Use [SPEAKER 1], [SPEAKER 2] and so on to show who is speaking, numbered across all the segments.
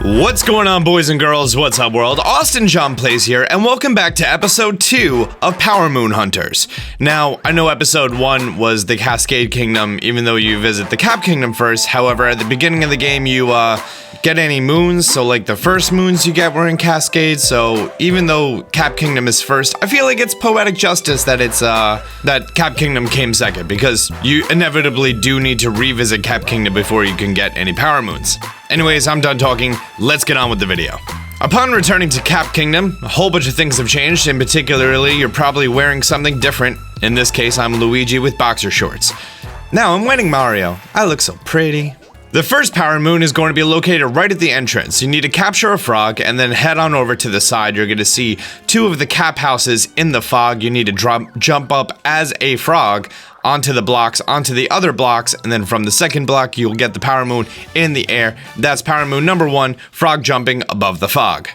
[SPEAKER 1] What's going on, boys and girls? What's up, world? Austin John Plays here, and welcome back to episode 2 of Power Moon Hunters. Now, I know episode 1 was the Cascade Kingdom, even though you visit the Cap Kingdom first. However, at the beginning of the game, you get any moons, so like the first moons you get were in Cascade, so even though Cap Kingdom is first, I feel like it's poetic justice that it's that Cap Kingdom came second, because you inevitably do need to revisit Cap Kingdom before you can get any power moons. Anyways, I'm done talking, let's get on with the video. Upon returning to Cap Kingdom, a whole bunch of things have changed, and particularly you're probably wearing something different. In this case, I'm Luigi with boxer shorts. Now I'm wearing Mario. I look so pretty. The first power moon is going to be located right at the entrance. You need to capture a frog and then head on over to the side. You're going to see 2 of the cap houses in the fog. You need to jump up as a frog onto the blocks, onto the other blocks, and then from the second block, you'll get the power moon in the air. That's power moon number 1, frog jumping above the fog.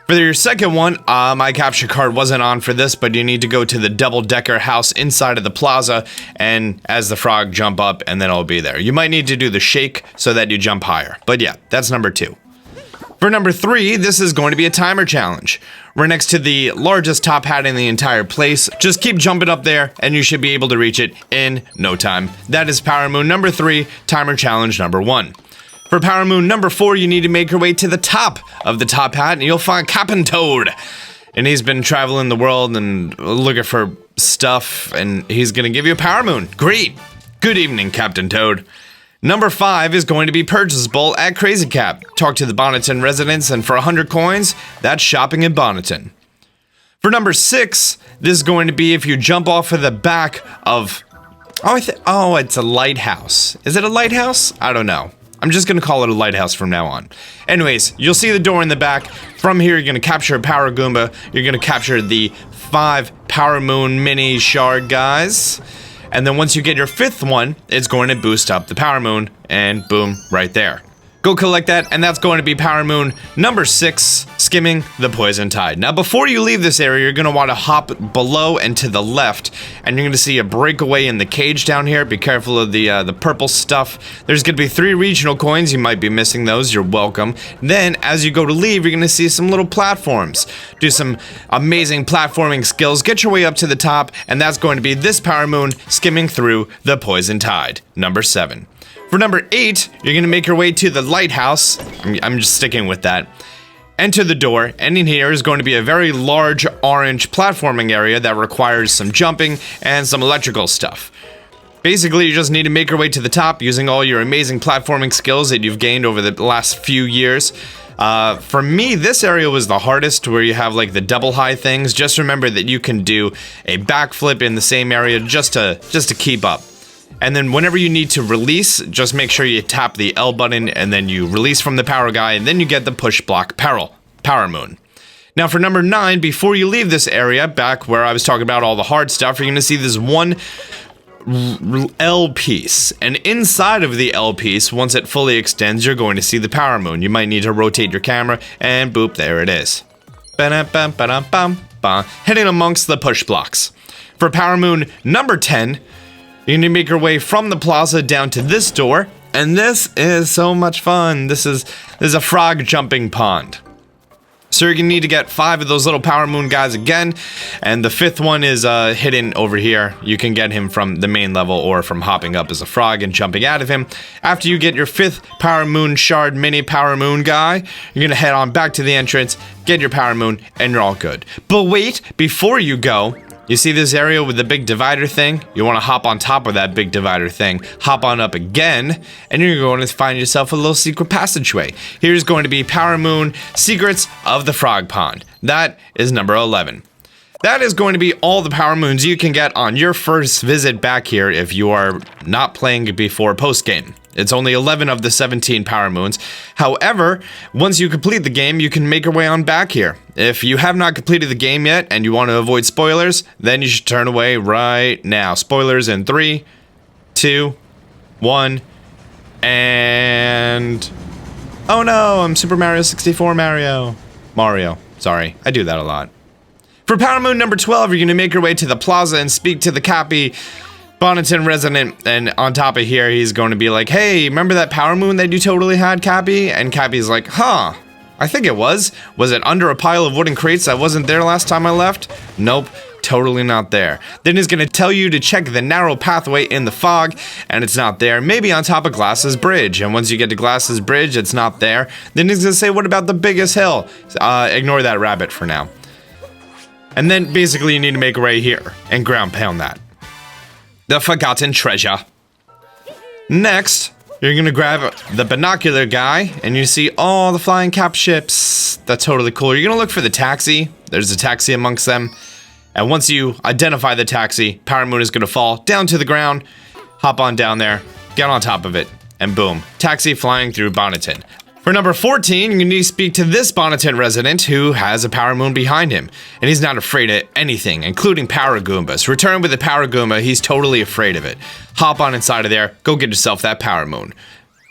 [SPEAKER 1] For your second one, my capture card wasn't on for this, but you need to go to the double-decker house inside of the plaza, and as the frog jump up, and then it'll be there. You might need to do the shake so that you jump higher, but yeah, that's number 2. For number 3, this is going to be a timer challenge. We're next to the largest top hat in the entire place. Just keep jumping up there, and you should be able to reach it in no time. That is power moon number 3, timer challenge number 1. For power moon number 4, you need to make your way to the top of the top hat, and you'll find Captain Toad. And he's been traveling the world and looking for stuff, and he's gonna give you a power moon. Great! Good evening, Captain Toad. Number 5 is going to be purchasable at Crazy Cap. Talk to the Bonneton residents, and for 100 coins, that's shopping in Bonneton. For number 6, this is going to be if you jump off of the back of... Oh, it's a lighthouse. Is it a lighthouse? I don't know. I'm just gonna call it a lighthouse from now on. Anyways, you'll see the door in the back. From here, you're gonna capture a Power Goomba. You're gonna capture the 5 Power Moon mini shard guys. And then once you get your 5th one, it's going to boost up the Power Moon, and boom, right there. Go collect that, and that's going to be Power Moon number 6, skimming the Poison Tide. Now, before you leave this area, you're going to want to hop below and to the left, and you're going to see a breakaway in the cage down here. Be careful of the purple stuff. There's going to be 3 regional coins. You might be missing those. You're welcome. Then, as you go to leave, you're going to see some little platforms. Do some amazing platforming skills. Get your way up to the top, and that's going to be this Power Moon skimming through the Poison Tide, number 7. For number 8, you're gonna make your way to the lighthouse. I'm just sticking with that. Enter the door, and in here is going to be a very large orange platforming area that requires some jumping and some electrical stuff. Basically, you just need to make your way to the top using all your amazing platforming skills that you've gained over the last few years. For me, this area was the hardest, where you have like the double high things. Just remember that you can do a backflip in the same area just to keep up. And then whenever you need to release, just make sure you tap the L button, and then you release from the power guy, and then you get the push block power moon. Now for number 9, before you leave this area, back where I was talking about all the hard stuff, you're going to see this one L piece. And inside of the L piece, once it fully extends, you're going to see the power moon. You might need to rotate your camera, and boop, there it is. Hidden amongst the push blocks. For power moon number 10, you need to make your way from the plaza down to this door, and this is so much fun. This is a frog jumping pond. So you're gonna need to get 5 of those little Power Moon guys again, and the 5th one is hidden over here. You can get him from the main level or from hopping up as a frog and jumping out of him. After you get your 5th Power Moon shard mini Power Moon guy, you're gonna head on back to the entrance, get your Power Moon, and you're all good. But wait, before you go, you see this area with the big divider thing? You want to hop on top of that big divider thing, hop on up again, and you're going to find yourself a little secret passageway. Here's going to be Power Moon Secrets of the Frog Pond. That is number 11. That is going to be all the Power Moons you can get on your first visit back here if you are not playing before post-game. It's only 11 of the 17 Power Moons. However, once you complete the game, you can make your way on back here. If you have not completed the game yet and you want to avoid spoilers, then you should turn away right now. Spoilers in 3, 2, 1, and... Oh no, I'm Super Mario 64 Mario. Sorry, I do that a lot. For Power Moon number 12, you're going to make your way to the plaza and speak to the Cappy. Bonneton resident, and on top of here, he's going to be like, hey, remember that power moon that you totally had, Cappy? And Cappy's like, huh, I think it was. Was it under a pile of wooden crates that wasn't there last time I left? Nope, totally not there. Then he's going to tell you to check the narrow pathway in the fog, and it's not there. Maybe on top of Glass's Bridge, and once you get to Glass's Bridge, it's not there. Then he's going to say, what about the biggest hill? Ignore that rabbit for now. And then basically you need to make a way here and ground pound that. The Forgotten Treasure. Next, you're gonna grab the binocular guy, and you see all the flying cap ships. That's totally cool. You're gonna look for the taxi. There's a taxi amongst them. And once you identify the taxi, Power Moon is gonna fall down to the ground, hop on down there, get on top of it, and boom, taxi flying through Bonneton. For number 14, you need to speak to this Bonneton resident who has a Power Moon behind him, and he's not afraid of anything, including Power Goombas. Return with a Power Goomba, he's totally afraid of it. Hop on inside of there, go get yourself that Power Moon.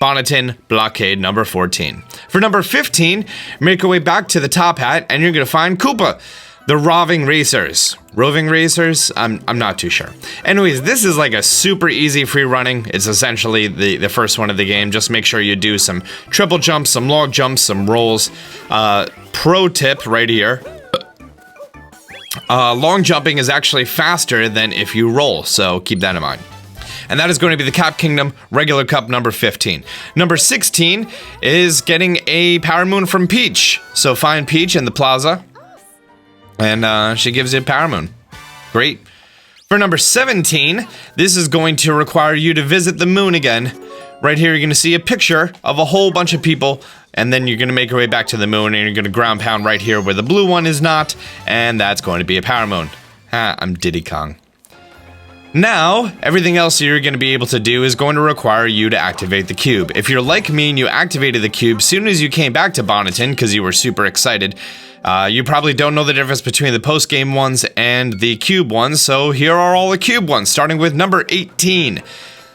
[SPEAKER 1] Bonneter Blockade number 14. For number 15, make your way back to the top hat, and you're gonna find Koopa. The Roving Racers. Roving Racers? I'm not too sure. Anyways, this is like a super easy free running. It's essentially the first one of the game. Just make sure you do some triple jumps, some log jumps, some rolls. Pro tip right here. Long jumping is actually faster than if you roll, so keep that in mind. And that is going to be the Cap Kingdom Regular Cup number 15. Number 16 is getting a Power Moon from Peach. So find Peach in the plaza. And she gives you a Power Moon. Great. For number 17, this is going to require you to visit the moon again. Right here, you're going to see a picture of a whole bunch of people. And then you're going to make your way back to the moon. And you're going to ground pound right here where the blue one is not. And that's going to be a Power Moon. I'm Diddy Kong. Now, everything else you're going to be able to do is going to require you to activate the cube. If you're like me and you activated the cube as soon as you came back to Bonneton because you were super excited, you probably don't know the difference between the post-game ones and the cube ones, so here are all the cube ones, starting with number 18.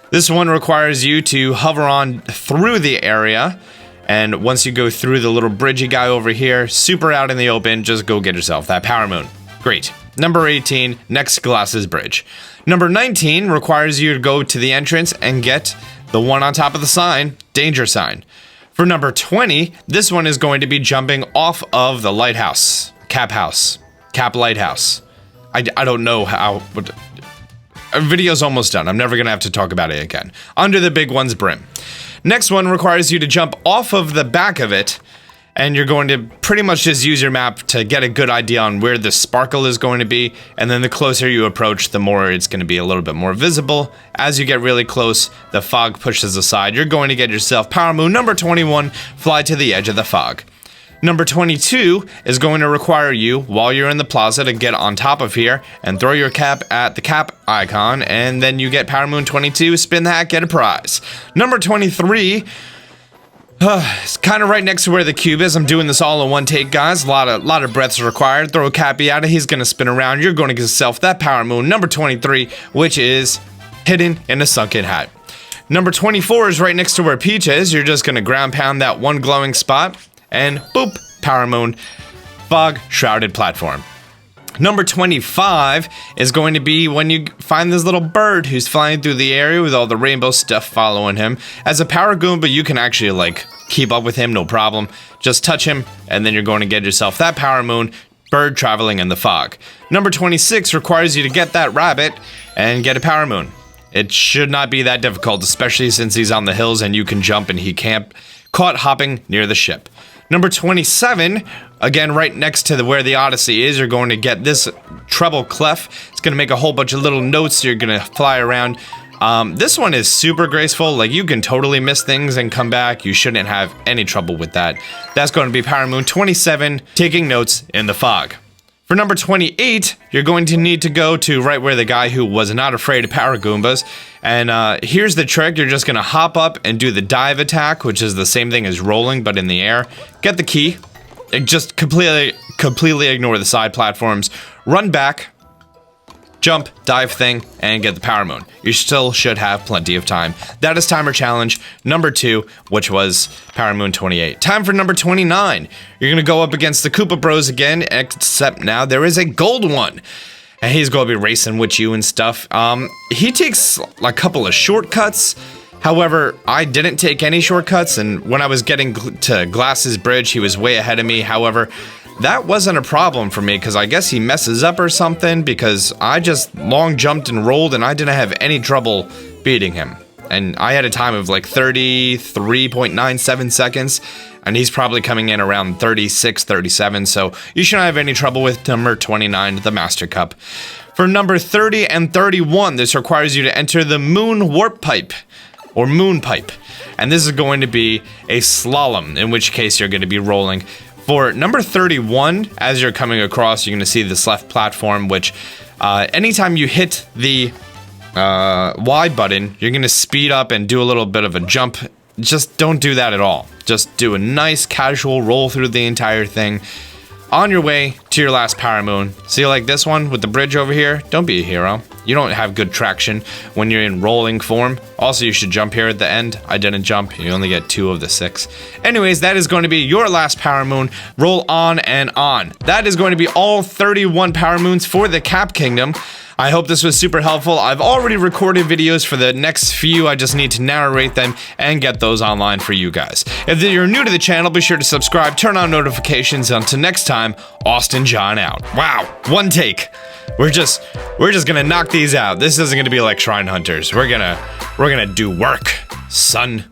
[SPEAKER 1] This one requires you to hover on through the area, and once you go through the little bridgey guy over here, super out in the open, just go get yourself that Power Moon. Great. Number 18, next Glass's Bridge. Number 19 requires you to go to the entrance and get the one on top of the sign, Danger Sign. For number 20, this one is going to be jumping off of the lighthouse, Cap Lighthouse. I don't know how, but video's almost done. I'm never gonna have to talk about it again. Under the big one's brim. Next one requires you to jump off of the back of it, and you're going to pretty much just use your map to get a good idea on where the sparkle is going to be, and then the closer you approach, the more it's going to be a little bit more visible. As you get really close, the fog pushes aside. You're going to get yourself Power Moon number 21, Fly to the Edge of the Fog. Number 22 is going to require you, while you're in the plaza, to get on top of here and throw your cap at the cap icon, and then you get Power Moon 22, spin the hat, get a prize. Number 23... it's kind of right next to where the cube is. I'm doing this all in one take, guys. A lot of breaths required. Throw Cappy at it. He's going to spin around. You're going to get yourself that Power Moon, number 23, which is hidden in a sunken hat. Number 24 is right next to where Peach is. You're just going to ground pound that one glowing spot, and boop, Power Moon, Fog-Shrouded Platform. Number 25 is going to be when you find this little bird who's flying through the area with all the rainbow stuff following him. As a Power Goomba, you can actually, like, keep up with him, no problem. Just touch him, and then you're going to get yourself that Power Moon, bird traveling in the fog. Number 26 requires you to get that rabbit and get a Power Moon. It should not be that difficult, especially since he's on the hills and you can jump and he can't. Caught hopping near the ship. Number 27, again, right next to where the Odyssey is, you're going to get this treble clef. It's going to make a whole bunch of little notes. You're going to fly around. This one is super graceful. Like, you can totally miss things and come back. You shouldn't have any trouble with that. That's going to be Power Moon 27, taking notes in the fog. For number 28, you're going to need to go to right where the guy who was not afraid of Power Goombas. And here's the trick. You're just going to hop up and do the dive attack, which is the same thing as rolling, but in the air. Get the key. Just completely ignore the side platforms. Run back. Jump, dive thing, and get the Power Moon. You still should have plenty of time. That is timer challenge number 2, which was Power Moon 28. Time for number 29. You're going to go up against the Koopa Bros again, except now there is a gold one. and he's going to be racing with you and stuff. He takes a couple of shortcuts. However, I didn't take any shortcuts, and when I was getting to Glass's Bridge, he was way ahead of me. However, that wasn't a problem for me, because I guess he messes up or something, because I just long jumped and rolled, and I didn't have any trouble beating him. And I had a time of like 33.97 seconds, and he's probably coming in around 36, 37, so you shouldn't have any trouble with number 29, the Master Cup. For number 30 and 31, this requires you to enter the Moon Warp Pipe, or Moon Pipe. And this is going to be a slalom, in which case you're going to be rolling. For number 31, as you're coming across, you're going to see this left platform, which anytime you hit the Y button, you're going to speed up and do a little bit of a jump. Just don't do that at all. Just do a nice casual roll through the entire thing. On your way to your last Power Moon. See, like this one with the bridge over here? Don't be a hero. You don't have good traction when you're in rolling form. Also, you should jump here at the end. I didn't jump. You only get 2 of the 6. Anyways, that is going to be your last Power Moon. Roll on and on. That is going to be all 31 Power Moons for the Cap Kingdom. I hope this was super helpful. I've already recorded videos for the next few. I just need to narrate them and get those online for you guys. If you're new to the channel, be sure to subscribe, turn on notifications. Until next time, Austin John out. Wow, one take. We're just gonna knock these out. This isn't gonna be like Shrine Hunters. We're gonna do work, son.